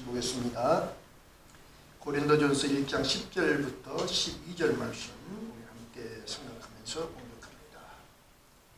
말씀 보겠습니다. 고린도전서 1장 10절부터 12절 말씀 우리 함께 생각하면서 공독합니다.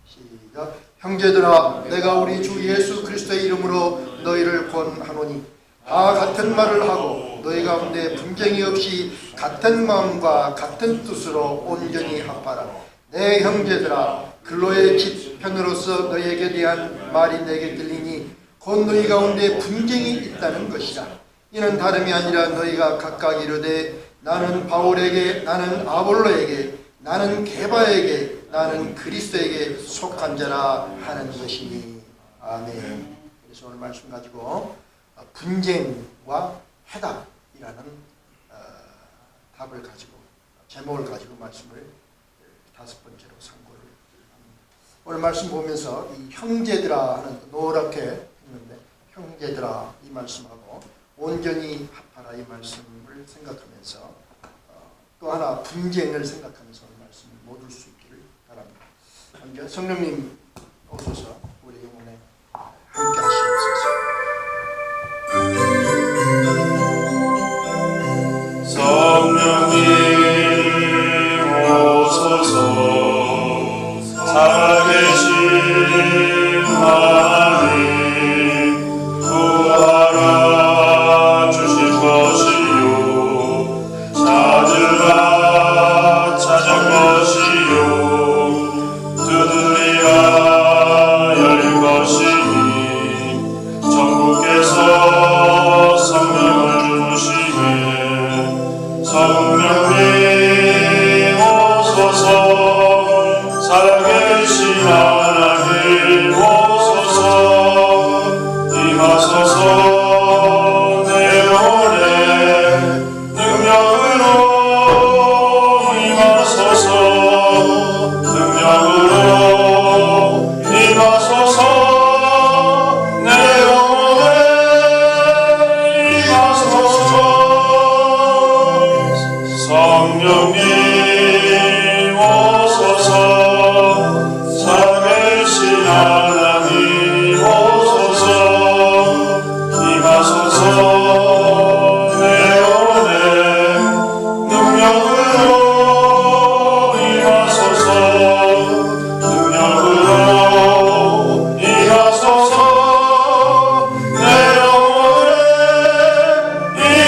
시작. 형제들아, 내가 우리 주 예수 그리스도의 이름으로 너희를 권하노니 다 같은 말을 하고 너희 가운데 분쟁이 없이 같은 마음과 같은 뜻으로 온전히 합하라. 내 형제들아, 근로의 집편으로서 너희에게 대한 말이 내게 들리니 곧 너희 가운데 분쟁이 있다는 것이라. 이는 다름이 아니라 너희가 각각 이르되 나는 바울에게, 나는 아볼로에게, 나는 게바에게, 나는 그리스도에게 속한 자라 하는 것이니. 아멘. 그래서 오늘 말씀 가지고 분쟁과 해답이라는 답을 가지고, 제목을 가지고 말씀을 다섯 번째로 상고를 합니다. 오늘 말씀 보면서 이 형제들아 하는 노랗게 했는데, 형제들아 이 말씀하고 온전히 합하라 이 말씀을 생각하면서 또 하나 분쟁을 생각하면서 오늘 말씀을 못 올 수 있기를 바랍니다. 먼저 성령님 오셔서 우리 영혼에 함께 하시옵소서. 성령님 오소서. 살아계신 하나님 구하라 주실 것이요 찾으라 찾을 것이요 두드리라 열릴 것이니 전국께서 성령을 주시네. 성령님 오소서. 살아계신 하나님 오소서. 임하소서. 내 영혼에 능력으로 임하소서. 능력으로 임하소서. 내 영혼에 임하소서. 성령님 오소서. 살아계신 하나님 오소서. 임하소서. 내 영혼에 능력으로 임하소서. 능력으로 임하소서. 내 영혼에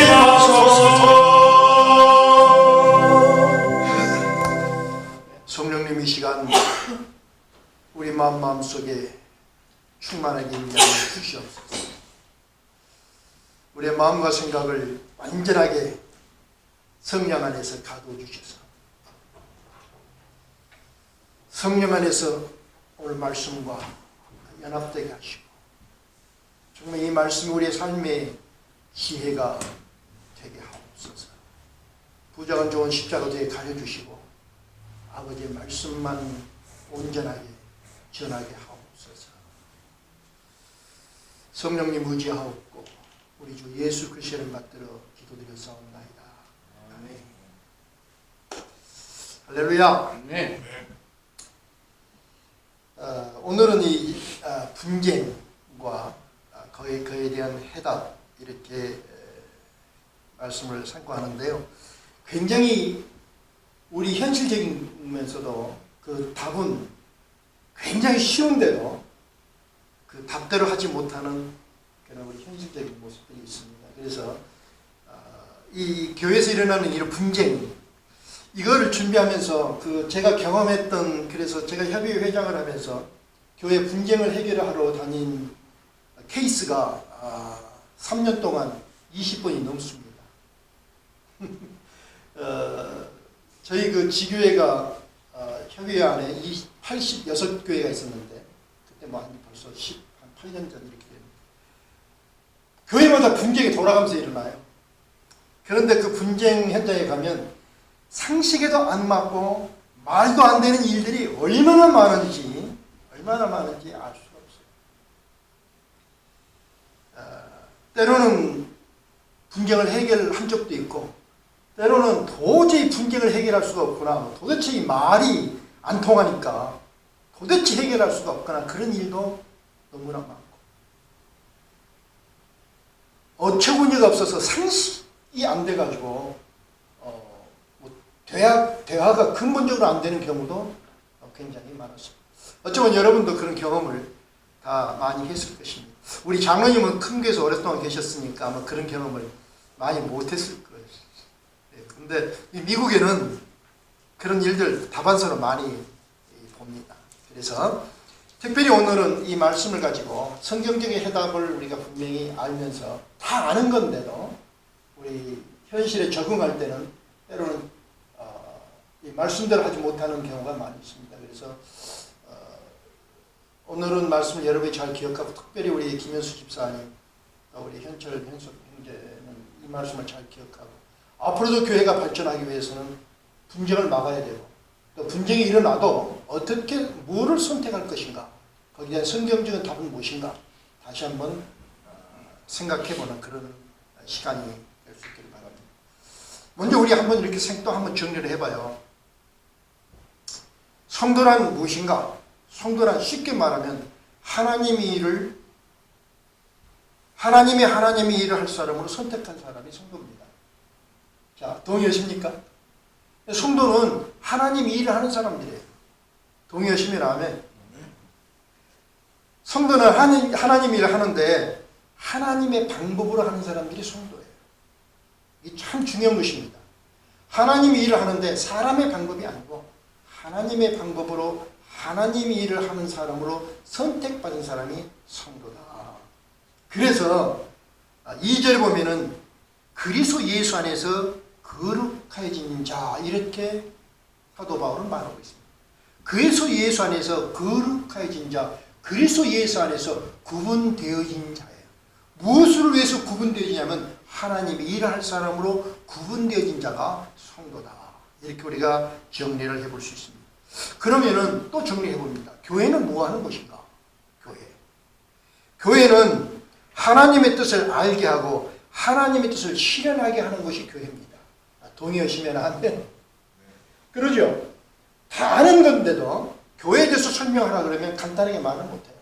임하소서. 성령님 이 시간 우리 마음속에 충만하게 임재하여 주시옵소서. 우리의 마음과 생각을 완전하게 성령 안에서 가두어 주셔서 성령 안에서 오늘 말씀과 연합되게 하시고 정말 이 말씀이 우리의 삶의 지혜가 되게 하옵소서. 부정한 좋은 십자가 되게 가려주시고 아버지의 말씀만 온전하게 전하게 하옵소서. 성령님 의지하옵고 우리 주 예수 그리스도를 받들어 기도드렸사옵나이다. 아멘. 할렐루야. 네. 오늘은 이 분쟁과 그에 대한 해답 이렇게 말씀을 상고하는데요. 굉장히 우리 현실적이면서도 그 답은 굉장히 쉬운데도 그 답대로 하지 못하는 그런 우리 현실적인 모습들이 있습니다. 그래서 이 교회에서 일어나는 이런 분쟁 이거를 준비하면서 그 제가 경험했던 그래서 제가 협의회 회장을 하면서 교회 분쟁을 해결하러 다닌 케이스가 3년 동안 20번이 넘습니다. 저희 그 지교회가 협의회 안에 86교회가 있었는데 그때 뭐 벌써 8년 전 이렇게 됩니다. 교회마다 분쟁이 돌아가면서 일어나요. 그런데 그 분쟁 현장에 가면 상식에도 안 맞고 말도 안 되는 일들이 얼마나 많은지 알 수가 없어요. 때로는 분쟁을 해결한 적도 있고 때로는 도저히 분쟁을 해결할 수가 없구나. 도대체 이 말이 안 통하니까 도대체 해결할 수가 없거나 그런 일도 너무나 많고 어처구니가 없어서 상식이 안 돼가지고 뭐 대화가 근본적으로 안 되는 경우도 굉장히 많았습니다. 어쩌면 여러분도 그런 경험을 다 많이 했을 것입니다. 우리 장로님은 큰 교회에서 오랫동안 계셨으니까 아마 그런 경험을 많이 못했을 거예요. 그런데 미국에는 그런 일들 다반사로 많이 봅니다. 그래서 특별히 오늘은 이 말씀을 가지고 성경적인 해답을 우리가 분명히 알면서 다 아는 건데도 우리 현실에 적응할 때는 때로는 이 말씀대로 하지 못하는 경우가 많이 있습니다. 그래서 오늘은 말씀을 여러분이 잘 기억하고 특별히 우리 김현수 집사님, 우리 현철 현석 형제는 이 말씀을 잘 기억하고 앞으로도 교회가 발전하기 위해서는 분쟁을 막아야 되고 또 분쟁이 일어나도 어떻게 뭐를 선택할 것인가 거기에 대한 성경적인 답은 무엇인가 다시 한번 생각해보는 그런 시간이 될 수 있기를 바랍니다. 먼저 우리 한번 이렇게 또 한번 정리를 해봐요. 성도란 무엇인가? 성도란 쉽게 말하면 하나님의 일을 하나님의 일을 할 사람으로 선택한 사람이 성도입니다. 자, 동의하십니까? 성도는 하나님의 일을 하는 사람들이에요. 동의하시면 아멘. 성도는 하나님의 일을 하는데 하나님의 방법으로 하는 사람들이 성도예요. 이게 참 중요한 것입니다. 하나님의 일을 하는데 사람의 방법이 아니고 하나님의 방법으로 하나님의 일을 하는 사람으로 선택받은 사람이 성도다. 그래서 2절 보면은 그리스도 예수 안에서 거룩해진 자 이렇게 사도 바울은 말하고 있습니다. 그리스도 예수 안에서 거룩해진 자, 그리스도 예수 안에서 구분되어진 자예요. 무엇을 위해서 구분되어지냐면 하나님이 일할 사람으로 구분되어진 자가 성도다. 이렇게 우리가 정리를 해볼 수 있습니다. 그러면은 또 정리해 봅니다. 교회는 뭐 하는 것인가? 교회는 하나님의 뜻을 알게 하고 하나님의 뜻을 실현하게 하는 것이 교회입니다. 동의하시면 안 돼. 그러죠? 다 아는 건데도 교회에 대해서 설명하라 그러면 간단하게 말을 못해요.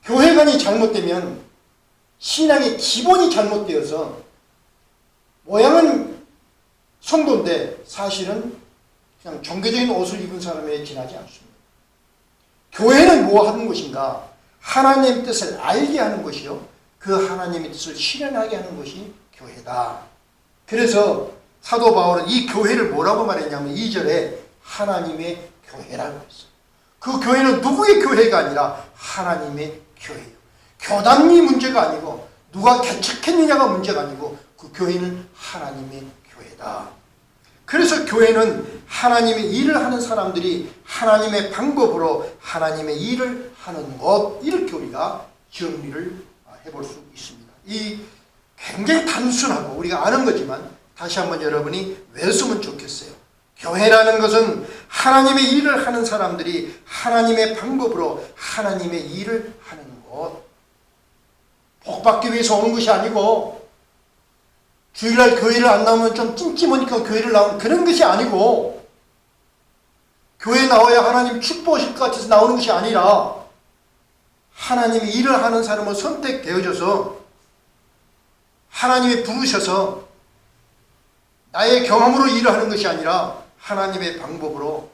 교회관이 잘못되면 신앙의 기본이 잘못되어서 모양은 성도인데 사실은 그냥 종교적인 옷을 입은 사람에 지나지 않습니다. 교회는 뭐 하는 것인가? 하나님의 뜻을 알게 하는 것이요. 그 하나님의 뜻을 실현하게 하는 것이 교회다. 그래서 사도 바울은 이 교회를 뭐라고 말했냐면 2절에 하나님의 교회라고 했어요. 그 교회는 누구의 교회가 아니라 하나님의 교회예요. 교단이 문제가 아니고 누가 개척했느냐가 문제가 아니고 그 교회는 하나님의 교회다. 그래서 교회는 하나님의 일을 하는 사람들이 하나님의 방법으로 하나님의 일을 하는 것, 이렇게 우리가 정리를 해볼 수 있습니다. 이 굉장히 단순하고 우리가 아는 거지만 다시 한번 여러분이 외우면 좋겠어요. 교회라는 것은 하나님의 일을 하는 사람들이 하나님의 방법으로 하나님의 일을 하는 것. 복받기 위해서 오는 것이 아니고 주일날 교회를 안 나오면 좀 찜찜하니까 교회를 나오는 그런 것이 아니고 교회에 나와야 하나님 축복하실 것 같아서 나오는 것이 아니라 하나님이 일을 하는 사람을 선택되어져서 하나님이 부르셔서 나의 경험으로 일을 하는 것이 아니라 하나님의 방법으로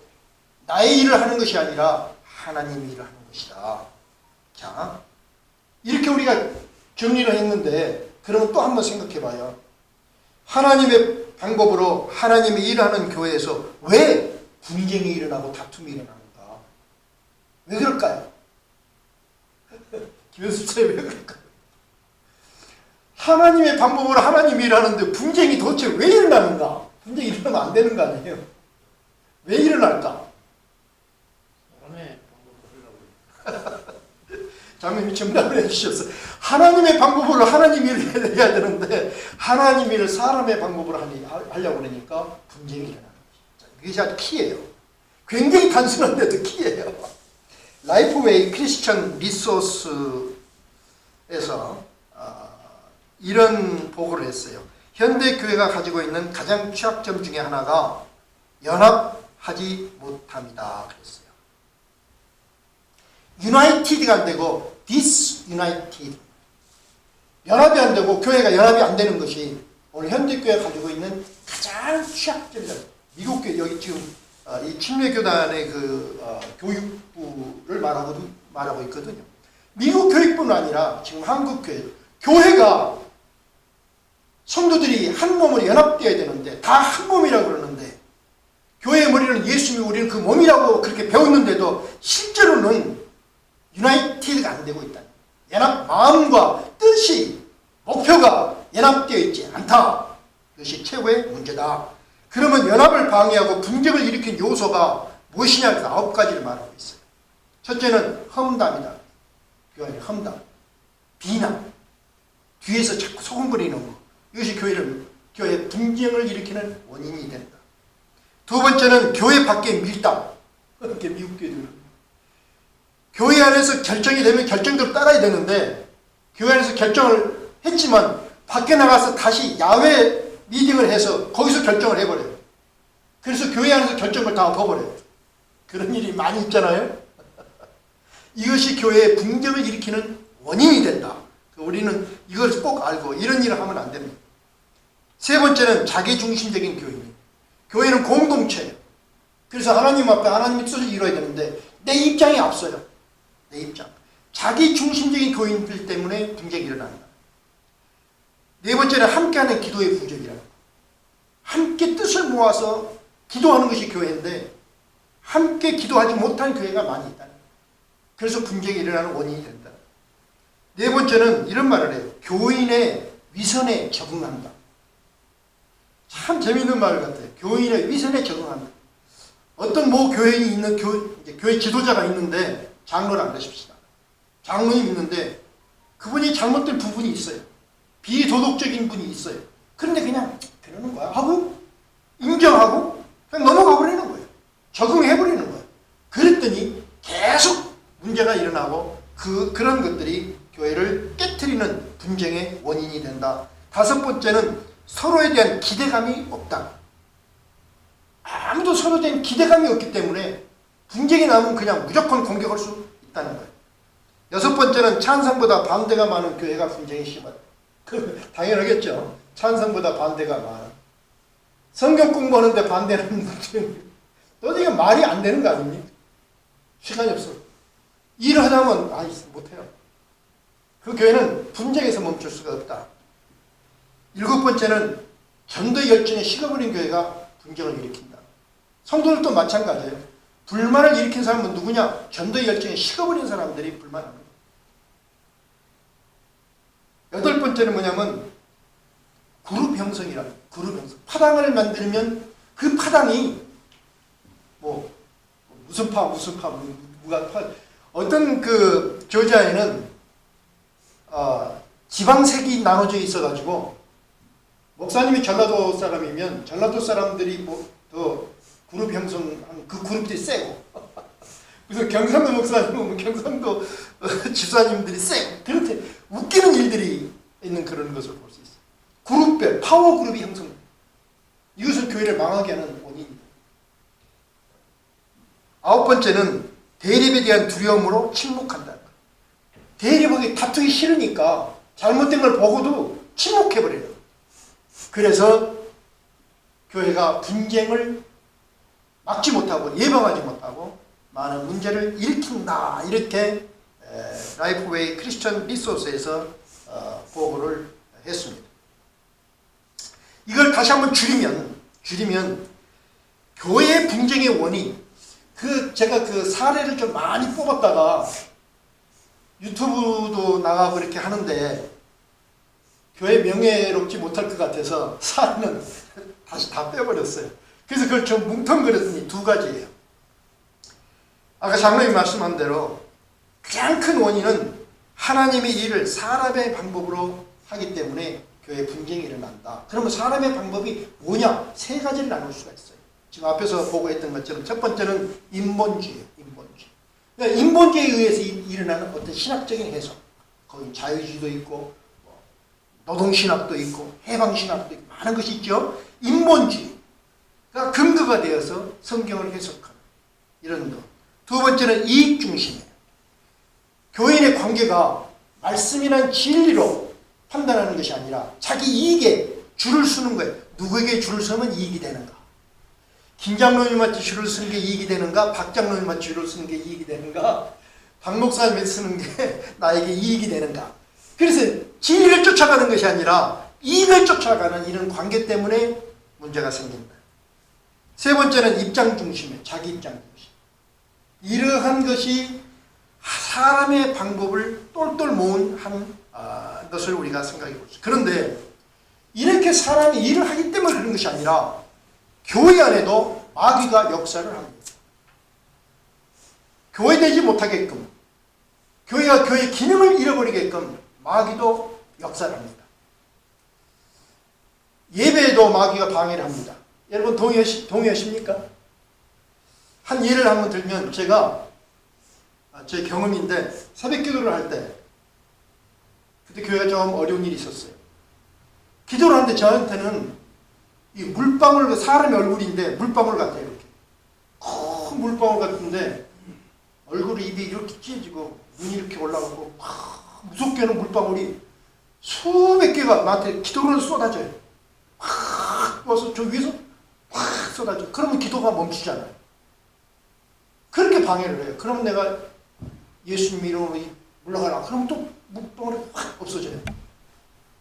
나의 일을 하는 것이 아니라 하나님이 일을 하는 것이다. 자, 이렇게 우리가 정리를 했는데 그러면 또 한번 생각해 봐요. 하나님의 방법으로 하나님이 일하는 교회에서 왜 분쟁이 일어나고 다툼이 일어나는가? 왜 그럴까요? 김현수님 왜 그럴까요? 하나님의 방법으로 하나님이 일하는데 분쟁이 도대체 왜 일어나는가? 분쟁이 일어나면 안 되는 거 아니에요? 왜 일어날까? 사람의 방법으로 하려고 장님이 정답을 해주셨어요. 하나님의 방법으로 하나님 일을 해야 되는데 하나님 일을 사람의 방법으로 하려고 그러니까 분쟁이 일어나는 거죠. 이게 아주 키예요. 굉장히 단순한데도 키예요. 라이프웨이 크리스천 리소스에서 이런 보고를 했어요. 현대 교회가 가지고 있는 가장 취약점 중에 하나가 연합하지 못합니다. 그랬어요. 유나이티드가 안 되고 디스유나이티드. 연합이 안 되고 교회가 연합이 안 되는 것이 오늘 현대교회가 가지고 있는 가장 취약점이다. 미국 교회, 여기 지금 이 침례교단의 교육부를 말하고 있거든요. 미국 교육뿐 아니라 지금 한국 교회가 성도들이 한 몸으로 연합되어야 되는데 다 한 몸이라고 그러는데 교회의 머리는 예수님이 우리는 그 몸이라고 그렇게 배웠는데도 실제로는 유나이티드가 안 되고 있다. 연합 마음과 뜻이 목표가 연합되어 있지 않다. 이것이 최고의 문제다. 그러면 연합을 방해하고 분쟁을 일으킨 요소가 무엇이냐 해서 9가지를 말하고 있어요. 첫째는 험담이다. 교회의 험담, 비난, 뒤에서 자꾸 소금 부리는 거. 이것이 교회 분쟁을 일으키는 원인이 된다. 두 번째는 교회 밖의 밀당. 이렇게 미국 교회들은 교회 안에서 결정이 되면 결정대로 따라야 되는데 교회 안에서 결정을 했지만 밖에 나가서 다시 야외 미팅을 해서 거기서 결정을 해버려요. 그래서 교회 안에서 결정을 다 엎어버려요. 그런 일이 많이 있잖아요. 이것이 교회의 분쟁을 일으키는 원인이 된다. 우리는 이걸 꼭 알고 이런 일을 하면 안 됩니다. 세 번째는 자기중심적인 교회입니다. 교회는 공동체예요. 그래서 하나님 앞에 하나님의 뜻을 이루어야 되는데 내 입장이 앞서요. 내 입장. 자기중심적인 교인들 때문에 분쟁이 일어난다. 네 번째는 함께하는 기도의 부족이라. 함께 뜻을 모아서 기도하는 것이 교회인데 함께 기도하지 못한 교회가 많이 있다. 그래서 분쟁이 일어나는 원인이 된다. 네 번째는 이런 말을 해요. 교인의 위선에 적응한다. 참 재미있는 말 같아요. 교인의 위선에 적응한다. 어떤 교회에 있는 교회 지도자가 있는데 장로를 안 하십시다. 장로님 있는데 그분이 잘못된 부분이 있어요. 비도덕적인 분이 있어요. 그런데 그냥 그러는 거야. 하고 인정하고 그냥 넘어가 버리는 거예요. 적응해 버리는 거예요. 그랬더니 계속 문제가 일어나고 그런 것들이 교회를 깨트리는 분쟁의 원인이 된다. 다섯 번째는 서로에 대한 기대감이 없다. 아무도 서로에 대한 기대감이 없기 때문에 분쟁이 나면 그냥 무조건 공격할 수 있다는 거예요. 여섯 번째는 찬성보다 반대가 많은 교회가 분쟁이 심하다. 당연하겠죠. 찬성보다 반대가 많아. 성경 공부하는데 반대는 도저히 말이 안 되는 거 아닙니까? 시간이 없어. 일을 하자면 못해요. 그 교회는 분쟁에서 멈출 수가 없다. 일곱 번째는 전도의 열정에 식어버린 교회가 분쟁을 일으킨다. 성도들도 마찬가지예요. 불만을 일으킨 사람은 누구냐? 전도의 열정에 식어버린 사람들이 불만합니다. 여덟 번째는 뭐냐면 그룹 형성이라. 그룹 형성. 파당을 만들면 그 파당이 무슨 파 누가 파. 어떤 조지아에는 지방색이 나눠져 있어가지고 목사님이 전라도 사람이면 전라도 사람들이 더 그룹 형성한 그 그룹들이 세고 그래서 경상도 목사님은 경상도 집사님들이 세고 그렇게 웃기는 일들이 있는 그런 것을 볼 수 있어요. 그룹별 파워 그룹이 형성됩니다. 이것은 교회를 망하게 하는 원인입니다. 아홉 번째는 대립에 대한 두려움으로 침묵한다. 대립하기 다투기 싫으니까 잘못된 걸 보고도 침묵해버려요. 그래서 교회가 분쟁을 막지 못하고 예방하지 못하고 많은 문제를 일으킨다. 이렇게 라이프웨이 크리스천 리소스에서 보고를 했습니다. 이걸 다시 한번 줄이면 교회의 분쟁의 원인, 제가 사례를 좀 많이 뽑았다가 유튜브도 나가고 이렇게 하는데 교회 명예롭지 못할 것 같아서 사례는 다시 다 빼버렸어요. 그래서 그걸 좀 뭉텅그렸더니 두 가지예요. 아까 장로님 말씀한 대로 가장 큰 원인은 하나님의 일을 사람의 방법으로 하기 때문에 교회 분쟁이 일어난다. 그러면 사람의 방법이 뭐냐? 세 가지를 나눌 수가 있어요. 지금 앞에서 보고했던 것처럼 첫 번째는 인본주의예요. 인본주의. 그러니까 인본주의에 의해서 일어나는 어떤 신학적인 해석. 거기 자유주의도 있고 노동신학도 있고 해방신학도 있고 많은 것이 있죠. 인본주의가 근거가 되어서 성경을 해석하는 이런 것. 두 번째는 이익중심이에요. 교인의 관계가 말씀이란 진리로 판단하는 것이 아니라 자기 이익에 줄을 서는 거예요. 누구에게 줄을 서면 이익이 되는가? 김 장로님한테 줄을 서는 게 이익이 되는가? 박 장로님한테 줄을 서는 게 이익이 되는가? 박 목사님한테 쓰는 게 나에게 이익이 되는가? 그래서 진리를 쫓아가는 것이 아니라 이익을 쫓아가는 이런 관계 때문에 문제가 생긴다. 세 번째는 입장 중심이에요. 자기 입장 중심. 이러한 것이 사람의 방법을 똘똘 모은 것을 우리가 생각해 보죠. 그런데 이렇게 사람이 일을 하기 때문에 그런 것이 아니라 교회 안에도 마귀가 역사를 합니다. 교회되지 못하게끔, 교회가 교회의 기능을 잃어버리게끔 마귀도 역사를 합니다. 예배에도 마귀가 방해를 합니다. 여러분 동의하십니까? 한 예를 한번 들면, 제가 제 경험인데, 새벽 기도를 할 때 그때 교회가 좀 어려운 일이 있었어요. 기도를 하는데 저한테는 이 물방울, 사람의 얼굴인데 물방울 같아요. 이렇게 큰 물방울 같은데 얼굴이, 입이 이렇게 찢어지고 눈이 이렇게 올라가고 무섭게는 물방울이 수백 개가 나한테 기도를 쏟아져요. 확 와서 저 위에서 확 쏟아져. 그러면 기도가 멈추잖아요. 그렇게 방해를 해요. 그러면 내가 예수님 이름으로 물러가라. 그러면 또 물방울이 확 없어져요.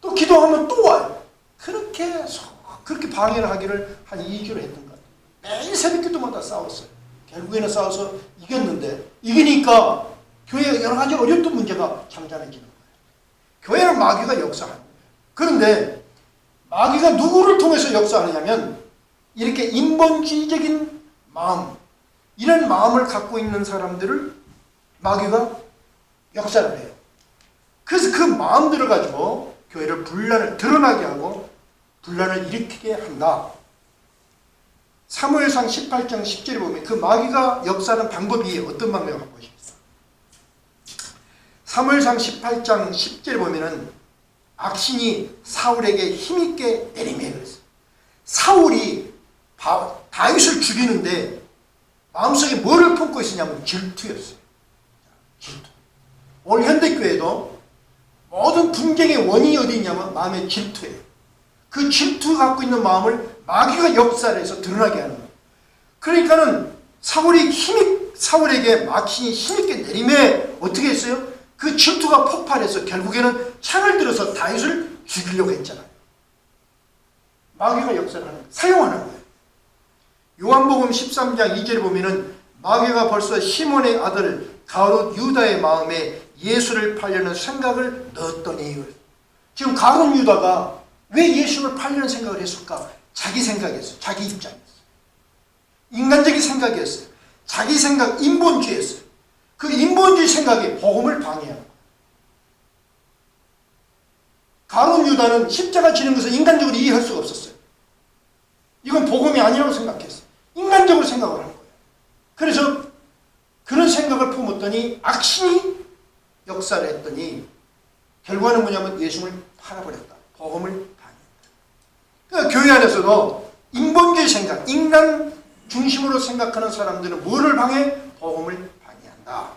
또 기도하면 또 와요. 그렇게 방해를 하기를 한 2주를 했던 것 같아요. 매일 새벽 기도마다 싸웠어요. 결국에는 싸워서 이겼는데, 이기니까 교회에 여러 가지 어려웠던 문제가 잠잠해지는 거예요. 교회는 마귀가 역사하는 거예요. 그런데 마귀가 누구를 통해서 역사하느냐면, 이렇게 인본주의적인 마음, 이런 마음을 갖고 있는 사람들을 마귀가 역사를 해요. 그래서 그 마음들을 가지고 교회를 드러나게 하고 분란을 일으키게 한다. 사무엘상 18장 10절에 보면 그 마귀가 역사하는 방법이 어떤 방법을 갖고 있습니까? 사무엘상 18장 10절에 보면은 악신이 사울에게 힘있게 내리매 그랬어요. 사울이 다윗을 죽이는데 마음속에 뭐를 품고 있었냐면 질투였어요. 질투. 오늘 현대교회도 모든 분쟁의 원인이 어디 있냐면 마음의 질투예요. 그 질투가 갖고 있는 마음을 마귀가 역사를 해서 드러나게 하는 거예요. 그러니까는 사울에게 악신이 힘있게 내림에 어떻게 했어요? 그 질투가 폭발해서 결국에는 창을 들어서 다윗을 죽이려고 했잖아요. 마귀가 역사를 하는 거예요. 사용하는 거예요. 요한복음 13장 2절에 보면은 마귀가 벌써 시몬의 아들 가룟 유다의 마음에 예수를 팔려는 생각을 넣었더니, 지금 가룟 유다가 왜 예수를 팔려는 생각을 했을까? 자기 생각이었어요. 자기 입장이었어요. 인간적인 생각이었어요. 자기 생각, 인본주의였어요. 그 인본주의 생각이 복음을 방해하는 거예요. 가룟 유다는 십자가 지는 것을 인간적으로 이해할 수가 없었어요. 이건 복음이 아니라고 생각했어요. 인간적으로 생각을 한 거예요. 그래서 그런 생각을 품었더니 악신이 역사를 했더니 결과는 뭐냐면 예수를 팔아버렸다. 복음을 방해했다. 그러니까 교회 안에서도 인본주의 생각, 인간 중심으로 생각하는 사람들은 뭐를 방해? 복음을 방해한다.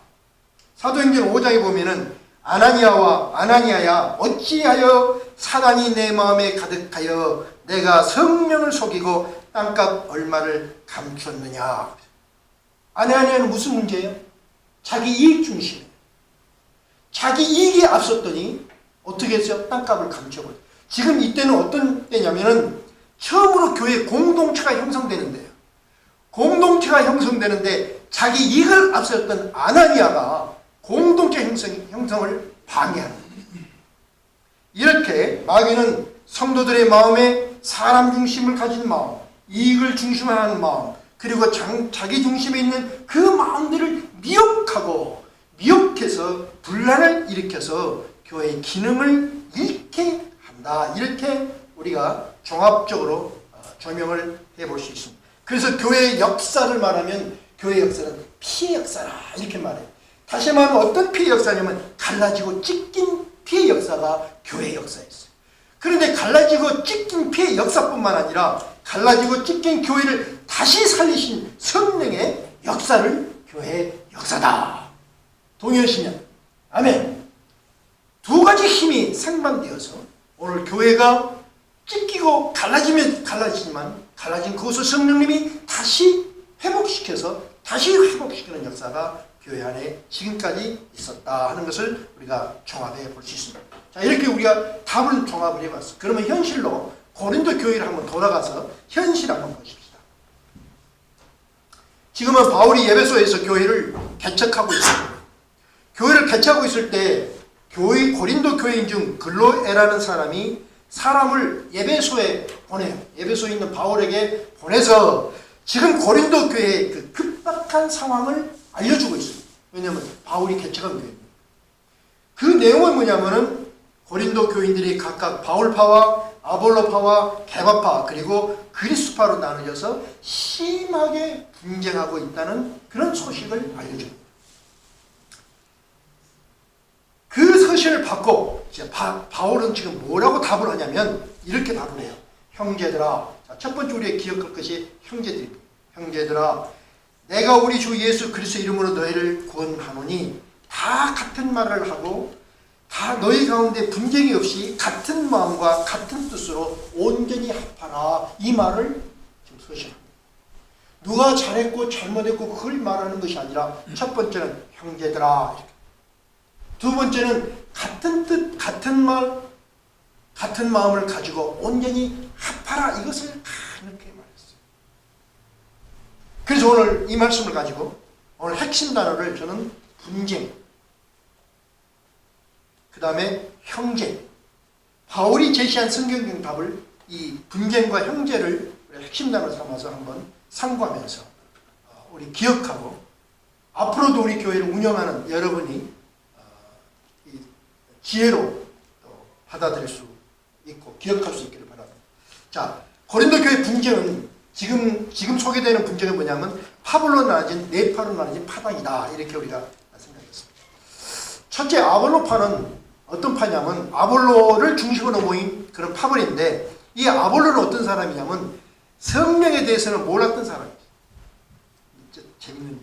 사도행전 5장에 보면은 아나니아야 어찌하여 사단이 내 마음에 가득하여 내가 성령을 속이고 땅값 얼마를 감추었느냐. 아나니아는 무슨 문제예요? 자기 이익 중심이에요. 자기 이익이 앞섰더니 어떻게 했어요? 땅값을 감춰버려요. 지금 이때는 어떤 때냐면은 처음으로 교회 공동체가 형성되는데요. 공동체가 형성되는데 자기 이익을 앞섰던 아나니아가 공동체 형성을 방해하는 거예요. 이렇게 마귀는 성도들의 마음에 사람 중심을 가진 마음, 이익을 중심으로 하는 마음, 그리고 자기 중심에 있는 그 마음들을 미혹해서 분란을 일으켜서 교회의 기능을 잃게 한다. 이렇게 우리가 종합적으로 조명을 해볼 수 있습니다. 그래서 교회의 역사를 말하면 교회의 역사는 피해 역사라 이렇게 말해요. 다시 말하면 어떤 피해 역사냐면 갈라지고 찢긴 피해 역사가 교회의 역사였어요. 그런데 갈라지고 찢긴 피해 역사뿐만 아니라 갈라지고 찢긴 교회를 다시 살리신 성령의 역사를 교회의 역사다. 동의하시면 아멘. 두 두 가지 힘이 상반되어서 오늘 교회가 찢기고 갈라지면 갈라지지만 갈라진 그것을 성령님이 다시 회복시켜서 다시 회복시키는 역사가 교회 안에 지금까지 있었다 하는 것을 우리가 종합해 볼 수 있습니다. 자, 이렇게 우리가 답을 종합을 해봤어. 그러면 현실로 고린도 교회를 한번 돌아가서 현실 한번 보십시다. 지금은 바울이 에베소에서 교회를 개척하고 있습니다. 교회를 개척하고 있을 때 교회 고린도 교인 중 글로에라는 사람이 사람을 에베소에 보내요. 에베소에 있는 바울에게 보내서 지금 고린도 교회의 그 급박한 상황을 알려주고 있습니다. 왜냐하면 바울이 개척한 교회입니다. 그 내용은 뭐냐면은 고린도 교인들이 각각 바울파와 아볼로파와 게바파 그리고 그리스파로 나누어서 심하게 분쟁하고 있다는 그런 소식을 알려줍니다. 그 서신을 받고 바울은 지금 뭐라고 답을 하냐면 이렇게 답을 해요. 형제들아, 첫 번째 우리가 기억할 것이 형제들입니다. 형제들아, 내가 우리 주 예수 그리스도 이름으로 너희를 구원하노니 다 같은 말을 하고 다 너희 가운데 분쟁이 없이 같은 마음과 같은 뜻으로 온전히 합하라. 이 말을 지금 서신합니다. 누가 잘했고 잘못했고 그걸 말하는 것이 아니라 첫 번째는 형제들아, 두 번째는 같은 뜻, 같은 말, 같은 마음을 가지고 온전히 합하라. 이것을 이렇게 말했어요. 그래서 오늘 이 말씀을 가지고 오늘 핵심 단어를 저는 분쟁, 그 다음에 형제, 바울이 제시한 성경적 답을 이 분쟁과 형제를 핵심 단어로 삼아서 한번 상고하면서 우리 기억하고 앞으로도 우리 교회를 운영하는 여러분이 지혜로 받아들일 수 있고 기억할 수 있기를 바랍니다. 자, 고린도 교회 분쟁은 지금 소개되는 분쟁은 뭐냐면 파불로 나눠진 네파로 나눠진 파당이다. 이렇게 우리가 생각했습니다. 첫째, 아볼로파는 어떤 파냐면 아볼로를 중심으로 모인 그런 파벌인데 이 아볼로는 어떤 사람이냐면 성령에 대해서는 몰랐던 사람이죠. 재밌는 일.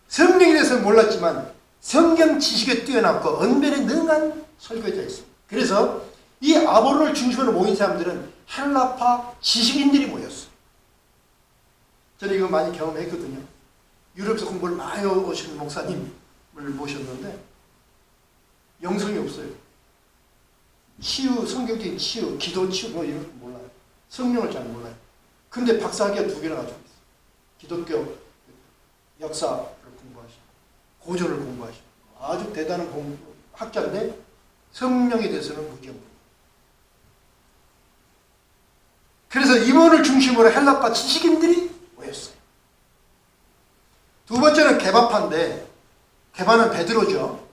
성령에 대해서는 몰랐지만 성경 지식에 뛰어났고 언변에 능한 설교자였습니다. 그래서 이 아볼로를 중심으로 모인 사람들은 헬라파 지식인들이 모였어요. 저는 이거 많이 경험했거든요. 유럽에서 공부를 많이 오시는 목사님을 모셨는데 영성이 없어요. 치유, 성경적인 치유, 기도 치유 뭐 이런 거 몰라요. 성령을 잘 몰라요. 근데 박사학위가 2개나 가지고 있어요. 기독교 역사를 공부하시고 고전을 공부하시고 아주 대단한 학자인데 성령에 대해서는 무지합니다. 그래서 이분을 중심으로 헬라파 지식인들이 모였어요. 두 번째는 게바파인데 게바는 베드로죠.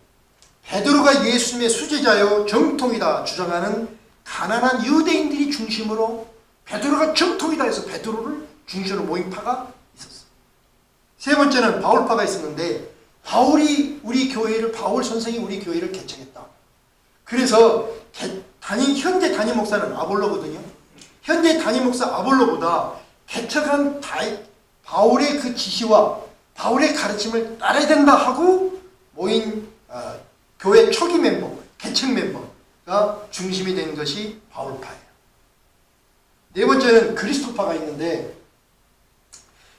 베드로가 예수님의 수제자요 정통이다 주장하는 가난한 유대인들이 중심으로 베드로가 정통이다 해서 베드로를 중심으로 모인 파가 있었어요. 세 번째는 바울파가 있었는데 바울이 우리 교회를 바울 선생이 우리 교회를 개척했다. 그래서 현재 담임 목사는 아볼로거든요. 현재 담임 목사 아볼로보다 개척한 바울의 그 지시와 바울의 가르침을 따라야 된다 하고 모인 교회 초기 멤버, 개척 멤버가 중심이 된 것이 바울파예요. 네 번째는 그리스도파가 있는데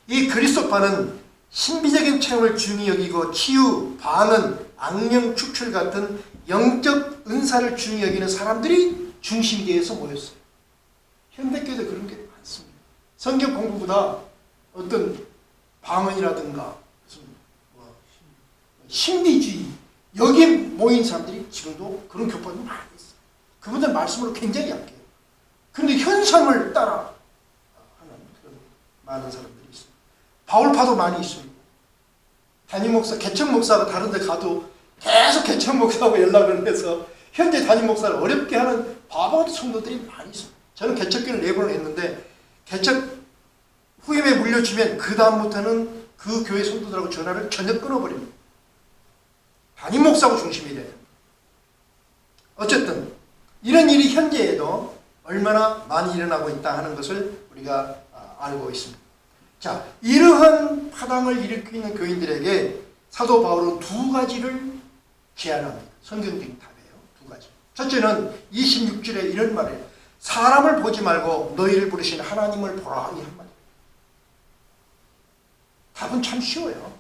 이 그리스도파는 신비적인 체험을 중히 여기고 치유, 방언, 악령 축출 같은 영적 은사를 중히 여기는 사람들이 중심이 되어서 모였어요. 현대교회도 그런 게 많습니다. 성경 공부보다 어떤 방언이라든가 무슨 신비주의 여기에 모인 사람들이 지금도 그런 교파들이 많이 있어요. 그분들 말씀으로 굉장히 약해요. 그런데 현상을 따라 하는 그런 많은 사람들이 있습니다. 바울파도 많이 있습니다. 담임 목사, 개척 목사가 다른 데 가도 계속 개척 목사하고 연락을 해서 현재 담임 목사를 어렵게 하는 바보 같은 성도들이 많이 있습니다. 저는 개척교를 4번을 했는데 개척 후임에 물려주면 그 다음부터는 그 교회 성도들하고 전화를 전혀 끊어버립니다. 담임 목사하고 중심이 돼요. 어쨌든 이런 일이 현재에도 얼마나 많이 일어나고 있다 하는 것을 우리가 알고 있습니다. 자, 이러한 파당을 일으키는 교인들에게 사도 바울은 2가지를 제안합니다. 성경적인 답이에요. 2가지. 첫째는 26절에 이런 말이에요. 사람을 보지 말고 너희를 부르신 하나님을 보라. 이런 말이에요. 답은 참 쉬워요.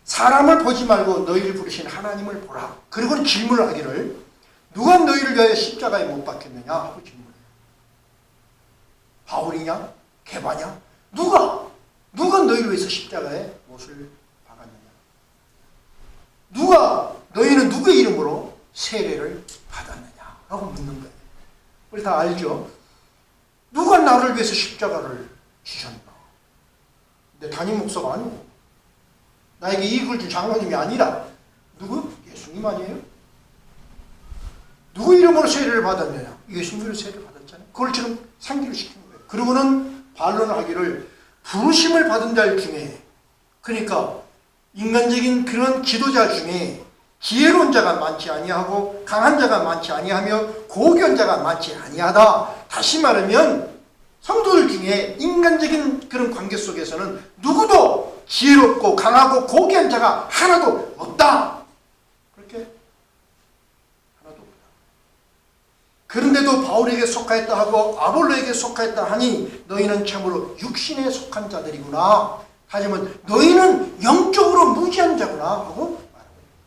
사람을 보지 말고 너희를 부르신 하나님을 보라. 그리고는 질문을 하기를 누가 너희를 위하여 십자가에 못 박혔느냐 하고 질문해요. 바울이냐? 게바냐? 누가 너희를 위해서 십자가에 못을 박았느냐? 너희는 누구의 이름으로 세례를 받았느냐? 라고 묻는 거예요. 우리 다 알죠? 누가 나를 위해서 십자가를 지셨나? 내 담임 목사가 아니고 나에게 이익을 준 장로님이 아니라 누구? 예수님 아니에요? 누구 이름으로 세례를 받았느냐? 예수님으로 세례를 받았잖아요. 그걸 지금 상기를 시킨 거예요. 그리고는 반론을 하기를 부르심을 받은 자들 중에, 그러니까 인간적인 그런 지도자 중에 지혜로운 자가 많지 아니하고 강한 자가 많지 아니하며 고귀한 자가 많지 아니하다. 다시 말하면 성도들 중에 인간적인 그런 관계 속에서는 누구도 지혜롭고 강하고 고귀한 자가 하나도 없다. 그렇게 하나도 없다. 그런데도 바울에게 속하였다 하고 아볼로에게 속하였다 하니 너희는 참으로 육신에 속한 자들이구나. 하지만 너희는 영적으로 무지한 자구나 하고 말하고 있다.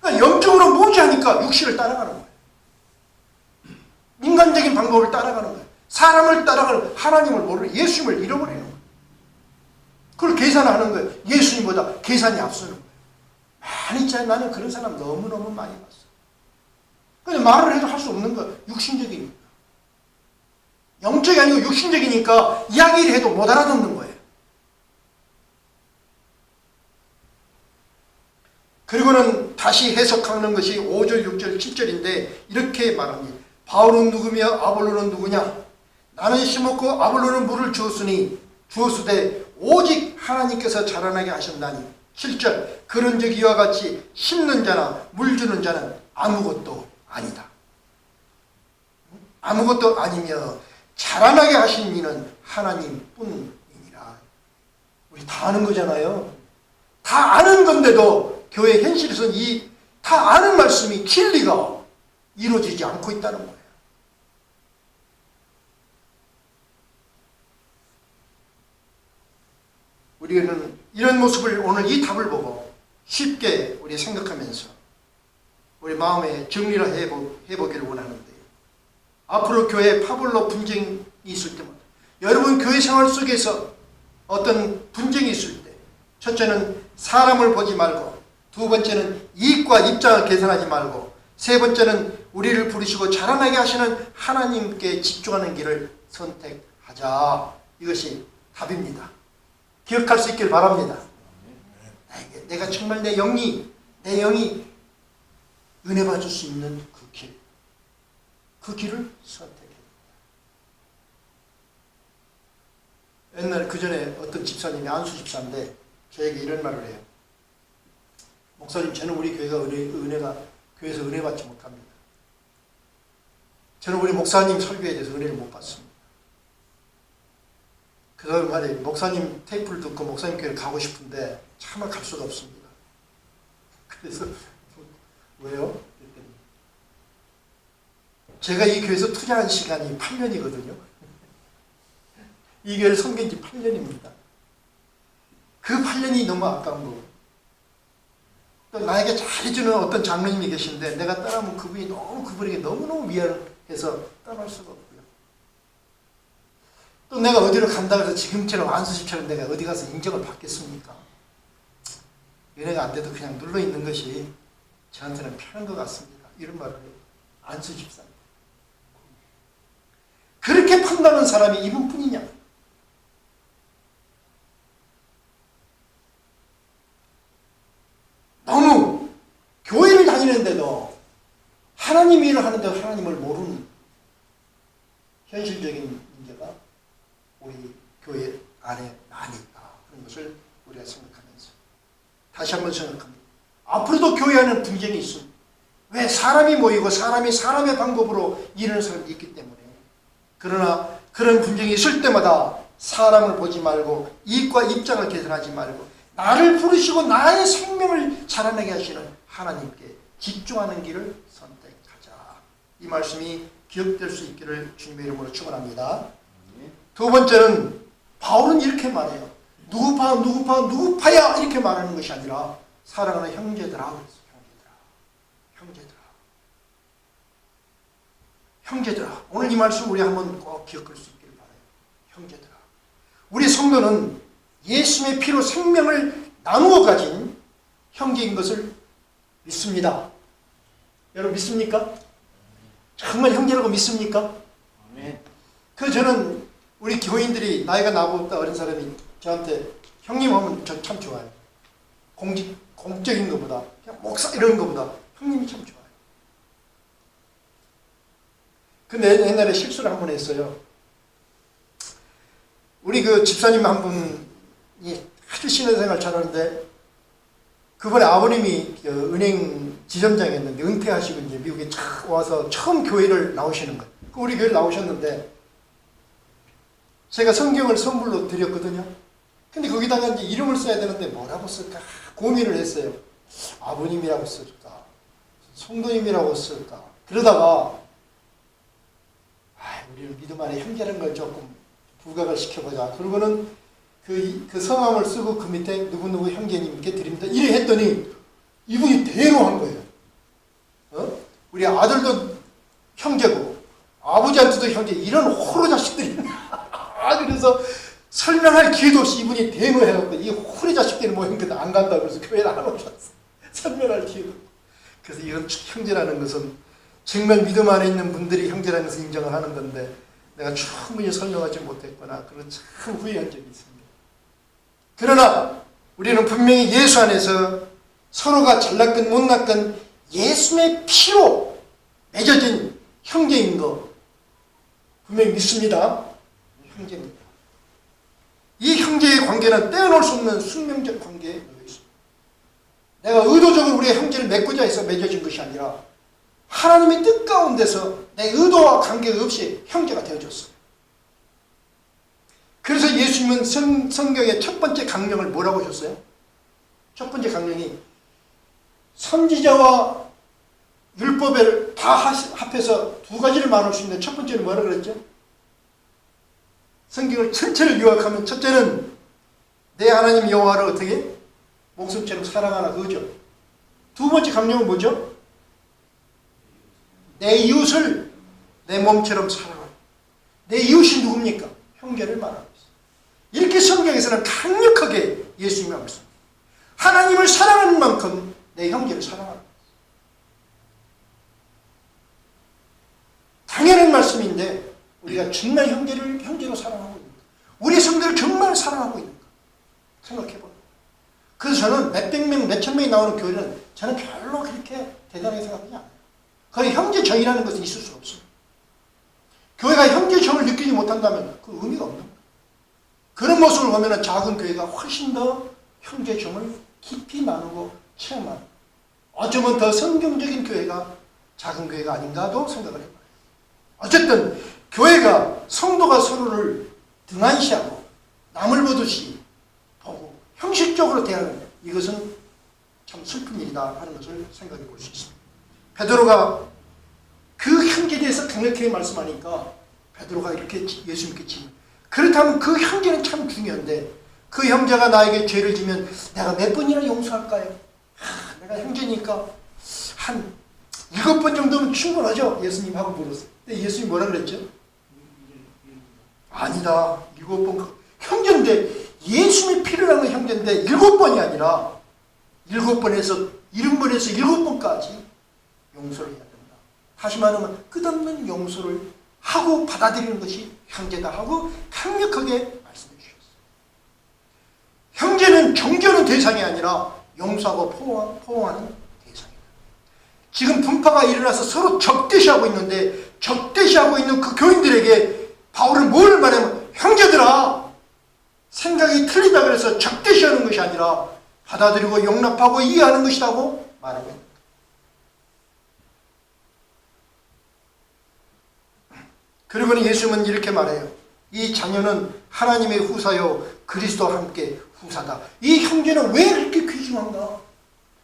그러니까 영적으로 무지하니까 육신을 따라가는 거예요. 인간적인 방법을 따라가는 거예요. 사람을 따라가는, 하나님을 모르는, 예수님을 잃어버리는 거예요. 그걸 계산하는 거예요. 예수님보다 계산이 앞서는 거예요. 많이 있잖아요. 나는 그런 사람 너무너무 많이 봤어. 근데 말을 해도 할 수 없는 거예요. 육신적이니까. 영적이 아니고 육신적이니까 이야기를 해도 못 알아듣는 거예요. 그리고는 다시 해석하는 것이 5절, 6절, 7절인데 이렇게 말합니다. 바울은 누구며 아볼로는 누구냐? 나는 심었고 아볼로는 물을 주었으되 오직 하나님께서 자라나게 하신다니. 7절 그런즉 이와 같이 심는 자나 물 주는 자는 아무것도 아니다. 아무것도 아니며 자라나게 하신 이는 하나님뿐이니라. 우리 다 아는 거잖아요. 다 아는 건데도 교회 현실에서는 이 다 아는 말씀이 진리가 이루어지지 않고 있다는 거예요. 우리는 이런 모습을 오늘 이 답을 보고 쉽게 우리 생각하면서 우리 마음에 정리를 해보기를 원하는데요. 앞으로 교회에 파벌로 분쟁이 있을 때마다 여러분 교회 생활 속에서 어떤 분쟁이 있을 때 첫째는 사람을 보지 말고, 두 번째는 이익과 입장을 계산하지 말고, 세 번째는 우리를 부르시고 자라나게 하시는 하나님께 집중하는 길을 선택하자. 이것이 답입니다. 기억할 수 있길 바랍니다. 내가 정말 내 영이 은혜 받을 수 있는 그 길을 선택해야 됩니다. 옛날 그 전에 어떤 집사님이 안수 집사인데 저에게 이런 말을 해요. 목사님, 저는 우리 교회가 교회에서 은혜 받지 못합니다. 저는 우리 목사님 설교에 대해서 은혜를 못 받습니다. 그 사람 말이 목사님 테이프를 듣고 목사님 교회를 가고 싶은데 차마 갈 수가 없습니다. 그래서 왜요? 제가 이 교회에서 투자한 시간이 8년이거든요. 이 교회를 섬긴 지 8년입니다. 그 8년이 너무 아까운 거고, 또 나에게 잘해주는 어떤 장로님이 계신데 내가 떠나면 그분에게 너무너무 미안해서 떠날 수가 없고요. 또 내가 어디로 간다고 해서 지금처럼 안수집처럼 내가 어디 가서 인정을 받겠습니까? 은혜가 안 돼도 그냥 눌러 있는 것이 저한테는 편한 것 같습니다. 이런 말을 해요. 안수집사. 그렇게 판단하는 사람이 이분뿐이냐? 너무 교회를 다니는데도 하나님 일을 하는데도 하나님을 모르는 현실적인 문제가 우리 교회 안에 많이 있다 하는 것을 우리가 생각하면서 다시 한번 생각합니다. 앞으로도 교회 안에 분쟁이 있습니다. 왜? 사람이 모이고 사람이 사람의 방법으로 일하는 사람이 있기 때문에. 그러나 그런 분쟁이 있을 때마다 사람을 보지 말고 이익과 입장을 계산하지 말고 나를 부르시고 나의 생명을 자라나게 하시는 하나님께 집중하는 길을 선택하자. 이 말씀이 기억될 수 있기를 주님의 이름으로 축원합니다. 두 번째는 바울은 이렇게 말해요. 누구파야 이렇게 말하는 것이 아니라 사랑하는 형제들아 그랬어요. 형제들아. 오늘 이 말씀 우리 한번 꼭 기억할 수 있기를 바라요. 형제들아. 우리 성도는 예수의 피로 생명을 나누어 가진 형제인 것을 믿습니다. 여러분 믿습니까? 정말 형제라고 믿습니까? 아멘. 저는 우리 교인들이 나이가 나보다 어린 사람이 저한테 형님 하면 저 참 좋아요. 공적인 것보다 그냥 목사 이런 것보다 형님이 참 좋아요. 근데 옛날에 실수를 한 번 했어요. 우리 그 집사님 한 분이 아주 신앙생활 잘하는데 그분의 아버님이 그 은행 지점장이었는데 은퇴하시고 이제 미국에 와서 처음 교회를 나오시는 거예요. 우리 교회를 나오셨는데 제가 성경을 선물로 드렸거든요. 근데 거기다가 이제 이름을 써야 되는데 뭐라고 쓸까 고민을 했어요. 아버님이라고 쓸까? 성도님이라고 쓸까? 그러다가 우리는 믿음 안에 형제라는 걸 조금 부각을 시켜보자. 그러고는 그 성함을 쓰고 그 밑에 누구누구 형제님께 드립니다. 이래 했더니 이분이 대노한 거예요. 우리 아들도 형제고 아버지한테도 형제 이런 호로 자식들이 그래서 설명할 기회도 없이 이분이 대노해갖고 이 호로 자식들이 모이니까 안 간다고 그래서 교회를 안 오셨어. 설명할 기회도. 그래서 이건 형제라는 것은 정말 믿음 안에 있는 분들이 형제라는 것을 인정을 하는 건데 내가 충분히 설명하지 못했구나. 그런 참 후회한 적이 있습니다. 그러나 우리는 분명히 예수 안에서 서로가 잘났건 못났건 예수의 피로 맺어진 형제인 거 분명히 믿습니다. 형제입니다. 이 형제의 관계는 떼어놓을 수 없는 숙명적 관계에 놓여 있습니다. 내가 의도적으로 우리의 형제를 맺고자 해서 맺어진 것이 아니라 하나님의 뜻 가운데서 내 의도와 관계없이 형제가 되어줬어요. 그래서 예수님은 성경의 첫 번째 강령을 뭐라고 하셨어요? 첫 번째 강령이 선지자와 율법을 다 합해서 두 가지를 말할 수 있는 첫 번째는 뭐라고 그랬죠? 성경을 전체를 요약하면 첫째는 내 하나님 여호와를 어떻게? 목숨처럼 사랑하라 그거죠. 두 번째 강령은 뭐죠? 내 이웃을 내 몸처럼 사랑하라. 내 이웃이 누굽니까? 형제를 말하고 있어요. 이렇게 성경에서는 강력하게 예수님이 말씀합니다. 하나님을 사랑하는 만큼 내 형제를 사랑하라. 당연한 말씀인데 우리가 정말 형제로 사랑하고 있는가? 우리 성도를 정말 사랑하고 있는가? 생각해봐요. 그래서 저는 몇백 명, 몇천 명이 나오는 교회는 저는 별로 그렇게 대단하게 생각하지 않아요. 거의 형제정이라는 것은 있을 수 없습니다. 교회가 형제정을 느끼지 못한다면 그 의미가 없는 거예요. 그런 모습을 보면 작은 교회가 훨씬 더 형제정을 깊이 나누고 체험하는, 어쩌면 더 성경적인 교회가 작은 교회가 아닌가도 생각을 해봐요. 어쨌든 교회가 성도가 서로를 등한시하고 남을 보듯이 보고 형식적으로 대하는 이것은 참 슬픈 일이다 하는 것을 생각해 볼 수 있습니다. 베드로가 그 형제에 대해서 강력하게 말씀하니까 베드로가 이렇게 예수님께 질문. 그렇다면 그 형제는 참 중요한데 그 형제가 나에게 죄를 지면 내가 몇 번이나 용서할까요? 내가 형제니까 한 7번 정도면 충분하죠? 예수님하고 물었어요. 근데 예수님이 뭐라 그랬죠? 아니다. 7번. 형제인데 예수님이 피를 하는 형제인데 7번이 아니라 7번에서 7번까지 용서를 해야 된다. 다시 말하면 끝없는 용서를 하고 받아들이는 것이 형제다 하고 강력하게 말씀해 주셨어요. 형제는 정죄하는 대상이 아니라 용서하고 포옹하는 대상이다. 지금 분파가 일어나서 서로 적대시하고 있는데 적대시하고 있는 그 교인들에게 바울은 뭘 말하면 형제들아 생각이 틀리다 그래서 적대시하는 것이 아니라 받아들이고 용납하고 이해하는 것이라고 말하고 있다. 그리고는 예수님은 이렇게 말해요. 이 자녀는 하나님의 후사요 그리스도와 함께 후사다. 이 형제는 왜 이렇게 귀중한가?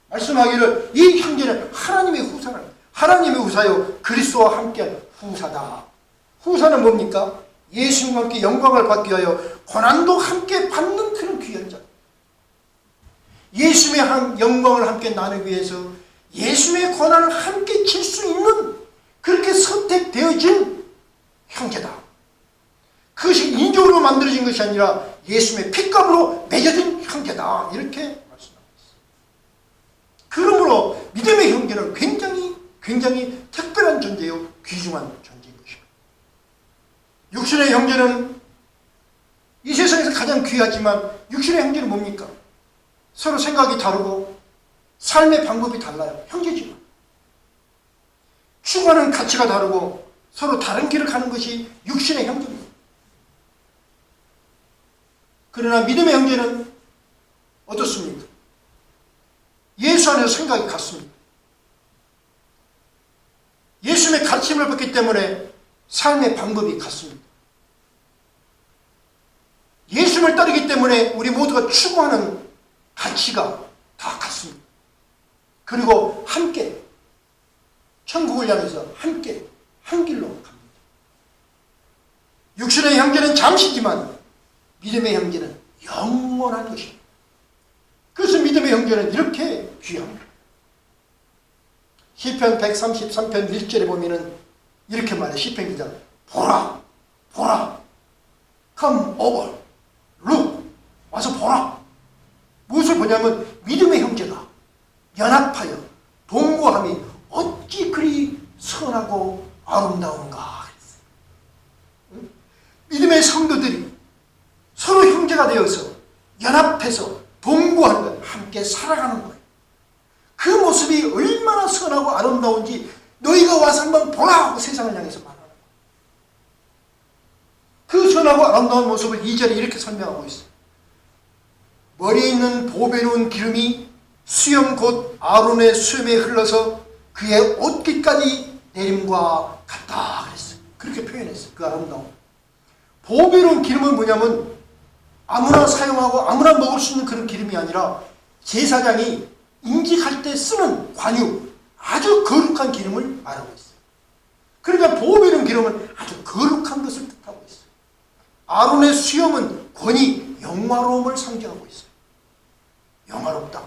말씀하기를 이 형제는 하나님의 후사라. 하나님의 후사요 그리스도와 함께한 후사다. 후사는 뭡니까? 예수님과 함께 영광을 받기 위하여 고난도 함께 받는 그런 귀한 자. 예수님의 영광을 함께 나누기 위해서 예수님의 고난을 함께 칠 수 있는 그렇게 선택되어진 형제다. 그것이 인적으로 만들어진 것이 아니라 예수님의 핏값으로 맺어진 형제다. 이렇게 말씀하고 있습니다. 그러므로 믿음의 형제는 굉장히 특별한 존재요 귀중한 존재인 것입니다. 육신의 형제는 이 세상에서 가장 귀하지만 육신의 형제는 뭡니까? 서로 생각이 다르고 삶의 방법이 달라요. 형제지만 추구하는 가치가 다르고 서로 다른 길을 가는 것이 육신의 형제입니다. 그러나 믿음의 형제는 어떻습니까? 예수 안에서 생각이 같습니다. 예수님의 가르침을 받기 때문에 삶의 방법이 같습니다. 예수님을 따르기 때문에 우리 모두가 추구하는 가치가 다 같습니다. 그리고 함께 천국을 향해서 함께 한 길로 갑니다. 육신의 형제는 잠시지만 믿음의 형제는 영원한 것입니다. 그래서 믿음의 형제는 이렇게 귀합니다. 시편 133편 1절에 보면은 이렇게 말해요. 시편 기자 보라 come over look 와서 보라. 무엇을 보냐면 믿음의 형제가 연합하여 동거함이 어찌 그리 선하고 아름다운가. 믿음의 성도들이 서로 형제가 되어서 연합해서 동거하는 것, 함께 살아가는 거예요. 그 모습이 얼마나 선하고 아름다운지 너희가 와서 한번 보라 하고 세상을 향해서 말하는 거예요. 그 선하고 아름다운 모습을 2절에 이렇게 설명하고 있어요. 머리에 있는 보배로운 기름이 수염 곧 아론의 수염에 흘러서 그의 옷깃까지 내림과 같다 그랬어요. 그렇게 표현했어요. 그 아름다움. 보배로운 기름은 뭐냐면 아무나 사용하고 아무나 먹을 수 있는 그런 기름이 아니라 제사장이 인직할 때 쓰는 관유, 아주 거룩한 기름을 말하고 있어요. 그러니까 보배로운 기름은 아주 거룩한 것을 뜻하고 있어요. 아론의 수염은 권위, 영화로움을 상징하고 있어요. 영화롭다,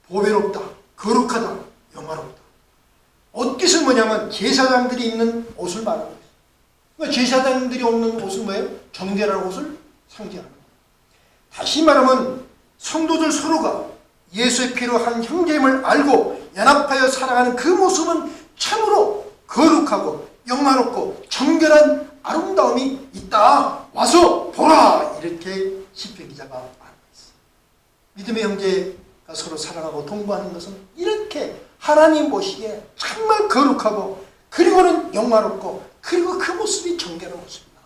보배롭다, 거룩하다, 영화롭다. 옷깃은 뭐냐면 제사장들이 입는 옷을 말하고 있어요. 그러니까 제사장들이 입는 옷은 뭐예요? 정결한 옷을 상징하는 거예요. 다시 말하면 성도들 서로가 예수의 피로 한 형제임을 알고 연합하여 살아가는 그 모습은 참으로 거룩하고 영화롭고 정결한 아름다움이 있다. 와서 보라. 이렇게 시편 기자가 말하고 있어요. 믿음의 형제가 서로 사랑하고 동거하는 것은 이렇게 하나님 보시기에 정말 거룩하고 그리고는 영화롭고 그리고 그 모습이 정결한 모습이다.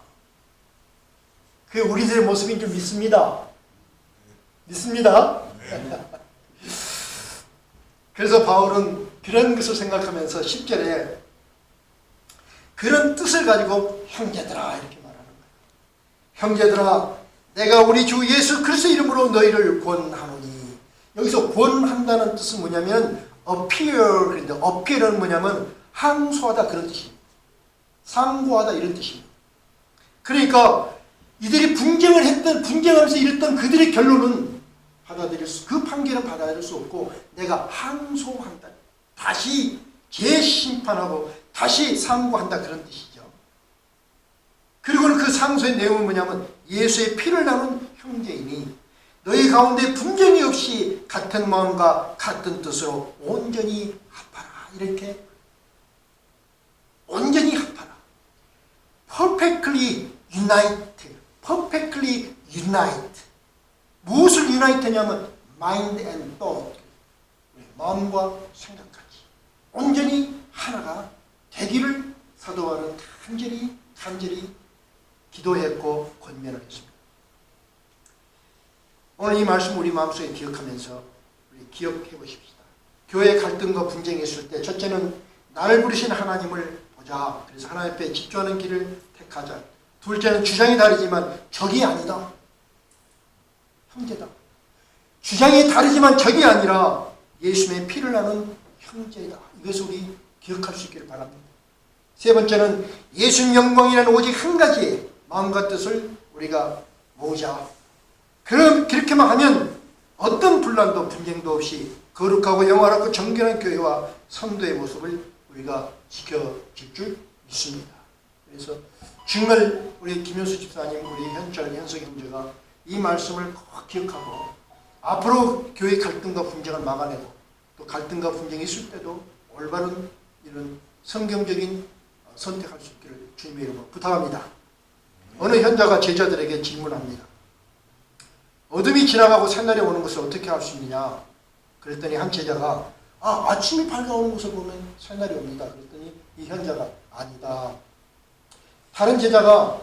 그게 우리들의 모습인 줄 믿습니다. 믿습니다. 그래서 바울은 그런 것을 생각하면서 10절에 그런 뜻을 가지고 형제들아 이렇게 말하는 거예요. 형제들아 내가 우리 주 예수 그리스도 이름으로 너희를 권하노니. 여기서 권한다는 뜻은 뭐냐면 appear. 그런데 appear은 뭐냐면 항소하다 그런 뜻입니다. 상고하다 이런 뜻입니다. 그러니까 이들이 분쟁하면서 이랬던 그들의 결론은 그 판결은 받아들일 수 없고 내가 항소한다. 다시 재심판하고 다시 상고한다 그런 뜻이죠. 그리고는 그 상소의 내용은 뭐냐면 예수의 피를 나눈 형제이니 너희 가운데 분쟁이 없이 같은 마음과 같은 뜻으로 온전히 합하라. 이렇게 온전히 합하라. perfectly united. perfectly unite. 무엇을 unite냐면 mind and thought. 마음과 생각까지 온전히 하나가 되기를 사도 바울은 간절히 기도했고 권면을 했습니다. 오늘 이 말씀 우리 마음속에 기억하면서 우리 기억해 보십시다. 교회 갈등과 분쟁이 있을 때 첫째는 나를 부르신 하나님을 보자. 그래서 하나님 앞에 집중하는 길을 택하자. 둘째는 주장이 다르지만 적이 아니다. 형제다. 주장이 다르지만 적이 아니라 예수님의 피를 나눈 형제다. 이것을 우리 기억할 수 있기를 바랍니다. 세 번째는 예수님 영광이라는 오직 한 가지의 마음과 뜻을 우리가 모으자. 그렇게만 하면 어떤 분란도 분쟁도 없이 거룩하고 영화롭고 정결한 교회와 성도의 모습을 우리가 지켜질 줄 믿습니다. 그래서 정말 우리 김현수 집사님, 우리 현철 현석 형제가 이 말씀을 꼭 기억하고 앞으로 교회 갈등과 분쟁을 막아내고 또 갈등과 분쟁이 있을 때도 올바른 이런 성경적인 선택할 수 있기를 주님의 이름으로 부탁합니다. 어느 현자가 제자들에게 질문합니다. 어둠이 지나가고 새날이 오는 것을 어떻게 알 수 있느냐? 그랬더니 한 제자가 아침이 밝아오는 것을 보면 새날이 옵니다. 그랬더니 이 현자가 아니다. 다른 제자가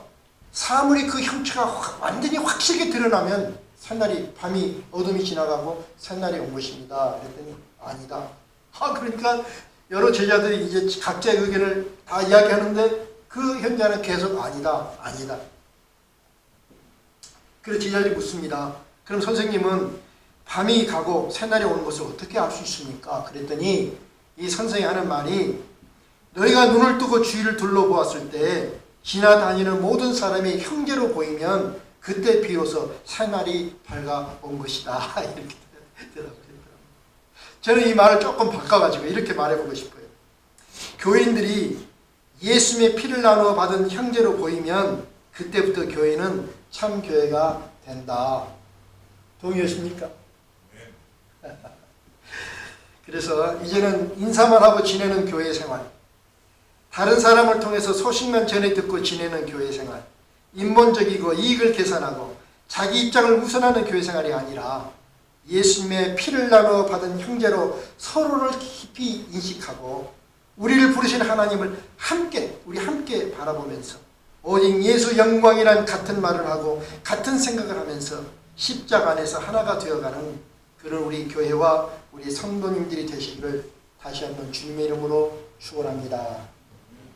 사물이 그 형체가 완전히 확실하게 드러나면 새날이 밤이 어둠이 지나가고 새날이 온 것입니다. 그랬더니 아니다. 그러니까 여러 제자들이 이제 각자의 의견을 다 이야기하는데 그 현자는 계속 아니다. 그래서 제자들이 묻습니다. 그럼 선생님은 밤이 가고 새날이 오는 것을 어떻게 알 수 있습니까? 그랬더니 이 선생이 하는 말이 너희가 눈을 뜨고 주위를 둘러보았을 때 지나다니는 모든 사람이 형제로 보이면 그때 비로소 새날이 밝아온 것이다. 이렇게 대답했더라고요. 저는 이 말을 조금 바꿔가지고 이렇게 말해보고 싶어요. 교인들이 예수님의 피를 나누어 받은 형제로 보이면 그때부터 교회는 참 교회가 된다. 동의하십니까? 그래서 이제는 인사만 하고 지내는 교회 생활, 다른 사람을 통해서 소식만 전해 듣고 지내는 교회 생활, 인본적이고 이익을 계산하고 자기 입장을 우선하는 교회 생활이 아니라 예수님의 피를 나누어 받은 형제로 서로를 깊이 인식하고 우리를 부르신 하나님을 우리 함께 바라보면서 오직 예수 영광이란 같은 말을 하고 같은 생각을 하면서 십자가 안에서 하나가 되어가는 그런 우리 교회와 우리 성도님들이 되시기를 다시 한번 주님의 이름으로 축원합니다.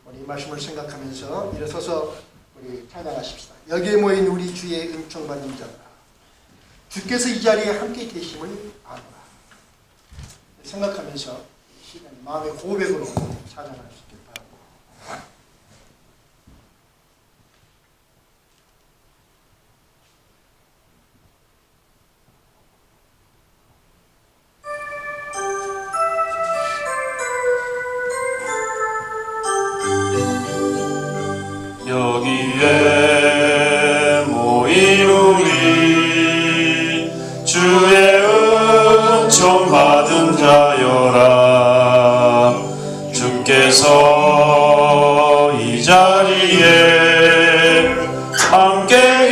우리 이 말씀을 생각하면서 일어서서 우리 찬양하십시다. 여기에 모인 우리 주의 은총 받는 자들아, 주께서 이 자리에 함께 계심을 아노라. 생각하면서 시간 마음의 고백으로 찬양할 수 있길 바랍니다. 여기에 모인 우리 주의 은총 받은 자여라. 주께서 이 자리에 함께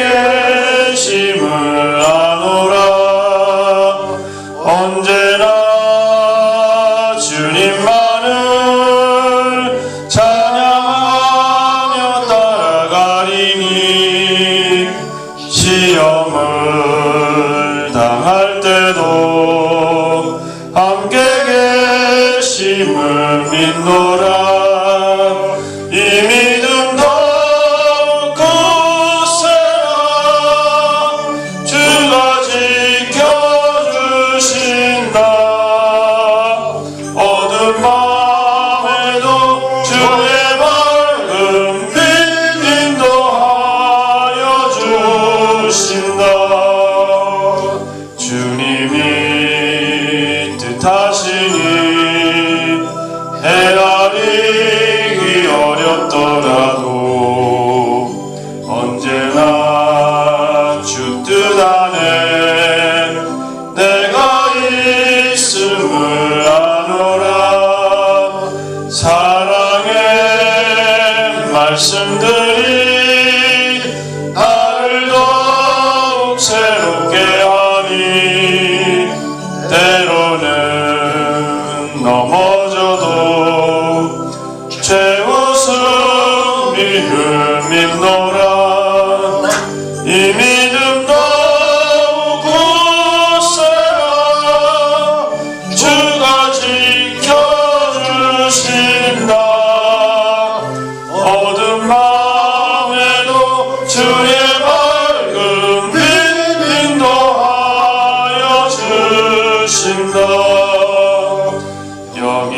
계심을 아노라. 언제나 주님만을 찬양하며 따라가리니 시험을 당할 때도 함께 계심을 믿노라. 이 믿음 더욱 굳세라. 주가 지켜주신다. 어두운 밤에도 주의 밝은 빛 인도하여 주신다. 주님이 뜻하시니 헤아리기 어렵더라도 언제나 주 뜻 안에 내가 있음을 아노라. 사랑의 말씀들이 나를 더욱 새롭게 하니 때로는 넘어져도 제 웃음이 흠입노라. 이 믿음 더욱 굳세라. 주가 지켜주신다. 어두운 밤에도 주의 밝은 빛 인도하여 주신다. 여기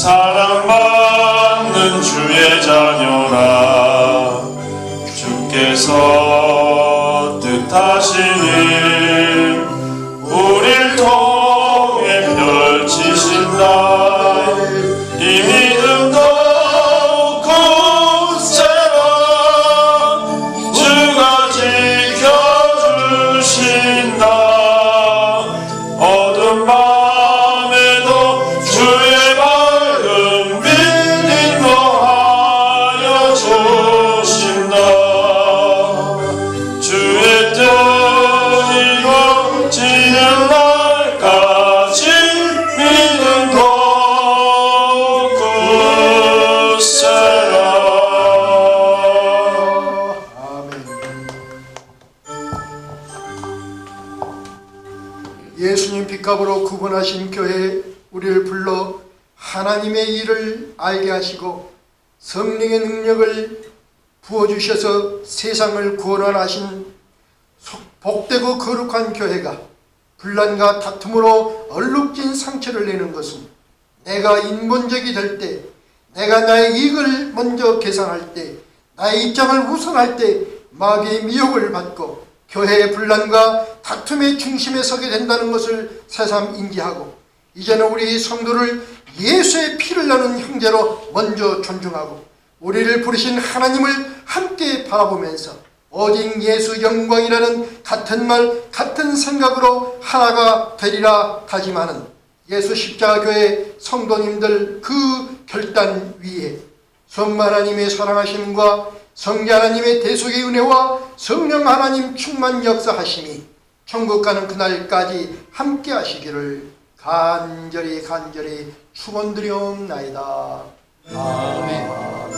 사랑받는 주의 자녀라. 주께서 뜻하신 일 우릴 통해 펼치신다. 이 믿음 더욱 굳세라. 주가 지켜주신다. 어두운 밤에도 주의 밝은 빛 인도하여 주신다. 주의 뜻 이루어지는 날까지 믿음 더욱 굳세라. 아멘. 예수님 핏값으로 구분하신 교회에 우리를 불러 하나님의 일을 알게 하시고 성령의 능력을 부어주셔서 세상을 구원하신 복되고 거룩한 교회가 분란과 다툼으로 얼룩진 상처를 내는 것은 내가 인본적이 될 때, 내가 나의 이익을 먼저 계산할 때, 나의 입장을 우선할 때 마귀의 미혹을 받고 교회의 분란과 다툼의 중심에 서게 된다는 것을 새삼 인지하고 이제는 우리 성도를 예수의 피를 나눈 형제로 먼저 존중하고 우리를 부르신 하나님을 함께 바라보면서 오직 예수 영광이라는 같은 말 같은 생각으로 하나가 되리라 다짐하는 예수 십자교회 성도님들 그 결단 위에 성부 하나님의 사랑하심과 성자 하나님의 대속의 은혜와 성령 하나님 충만 역사하심이 천국 가는 그날까지 함께 하시기를 간절히 축원드리옵나이다. 아멘.